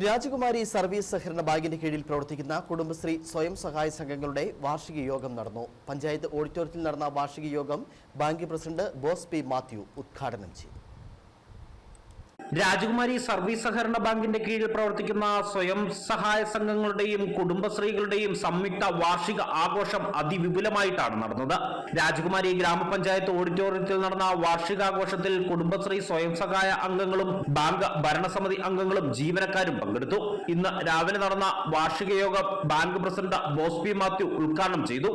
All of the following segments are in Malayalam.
രാജകുമാരി സർവീസ് സഹകരണ ബാങ്കിന്റെ കീഴിൽ പ്രവർത്തിക്കുന്ന കുടുംബശ്രീ സ്വയം സഹായ സംഘങ്ങളുടെ വാർഷിക യോഗം നടന്നു. പഞ്ചായത്ത് ഓഡിറ്റോറിയത്തിൽ നടന്ന വാർഷിക യോഗം bank president boss P Mathew ഉദ്ഘാടനം ചെയ്തു. രാജകുമാരി സർവീസ് സഹകരണ ബാങ്കിന്റെ കീഴിൽ പ്രവർത്തിക്കുന്ന സ്വയം സഹായ സംഘങ്ങളുടെയും കുടുംബശ്രീകളുടെയും സംയുക്ത വാർഷിക ആഘോഷം അതിവിപുലമായിട്ടാണ് നടന്നത്. രാജകുമാരി ഗ്രാമപഞ്ചായത്ത് ഓഡിറ്റോറിയത്തിൽ നടന്ന വാർഷികാഘോഷത്തിൽ കുടുംബശ്രീ സ്വയം സഹായ അംഗങ്ങളും ബാങ്ക് ഭരണസമിതി അംഗങ്ങളും ജീവനക്കാരും പങ്കെടുത്തു. ഇന്ന് രാവിലെ നടന്ന വാർഷിക യോഗം bank president boss P Mathew ഉദ്ഘാടനം ചെയ്തു.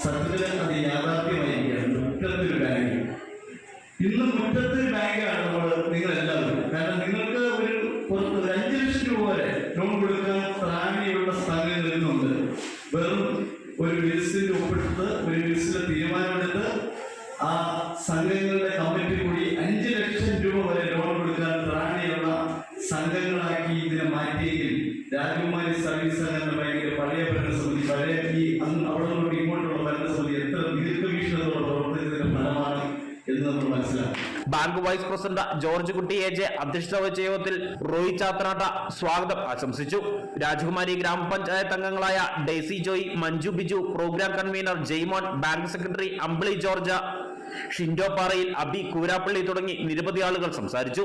സത്യത്തിൽ അത് യാഥാർത്ഥ്യമായിരിക്കുകയാണ്. മുറ്റത്തൊരു ബാങ്ക്, ഇന്ന് മുറ്റത്തൊരു ബാങ്കാണ് നിങ്ങളെല്ലാവരും. കാരണം നിങ്ങൾക്ക് ഒരു 5 ലക്ഷം രൂപ വരെ ലോൺ കൊടുക്കാൻ പ്രാണിയുള്ള സ്ഥാപനങ്ങൾ ഇന്നുണ്ട്. വെറും ഒരു ലിസ്റ്റിൽ ഒപ്പിട്ട് ഒരു ലിസ്റ്റിൽ തീരുമാനമെടുത്ത് ആ സംഘങ്ങളുടെ കമ്മിറ്റി കൂടി 5 ലക്ഷം രൂപ വരെ ലോൺ കൊടുക്കാൻ പ്രാണിയുള്ള സംഘങ്ങളാക്കി ഇതിനെ മാറ്റിയെങ്കിൽ രാജകുമാരി സർവീസ് സഹകരണ ബാങ്കിന്റെ പഴയ ഭരണസമിതി, പഴയ ഈ അവിടെ നിന്നോട്ട് ഇങ്ങോട്ടുള്ള ഭരണസമിതി എത്ര ദീർഘവീക്ഷണത്തോടെ പ്രവർത്തിച്ചതിന്റെ ഫലമാണ് എന്ന് നമ്മൾ മനസ്സിലാക്കും. ബാങ്ക് വൈസ് പ്രസിഡന്റ് ജോർജ് കുട്ടി AJ അധ്യക്ഷത വഹിച്ച യോഗത്തിൽ റോയി ചാത്തനാട്ട സ്വാഗതം ആശംസിച്ചു. രാജകുമാരി ഗ്രാമപഞ്ചായത്ത് അംഗങ്ങളായ Daisy Joy, Manju Biju, program convener Jaimon, bank secretary Ambili George, Shindo Parayil, Abi Koorappally തുടങ്ങി നിരവധി ആളുകൾ സംസാരിച്ചു.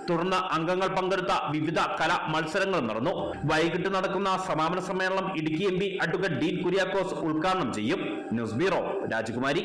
തുടർന്ന് അംഗങ്ങൾ പങ്കെടുത്ത വിവിധ കലാ മത്സരങ്ങൾ നടന്നു. വൈകിട്ട് നടക്കുന്ന സമാപന സമ്മേളനം ഇടുക്കി MP അഡ്വക്കേറ്റ് ഡീൻ കുര്യാക്കോസ് ഉദ്ഘാടനം ചെയ്യും. ന്യൂസ് ബ്യൂറോ, രാജകുമാരി.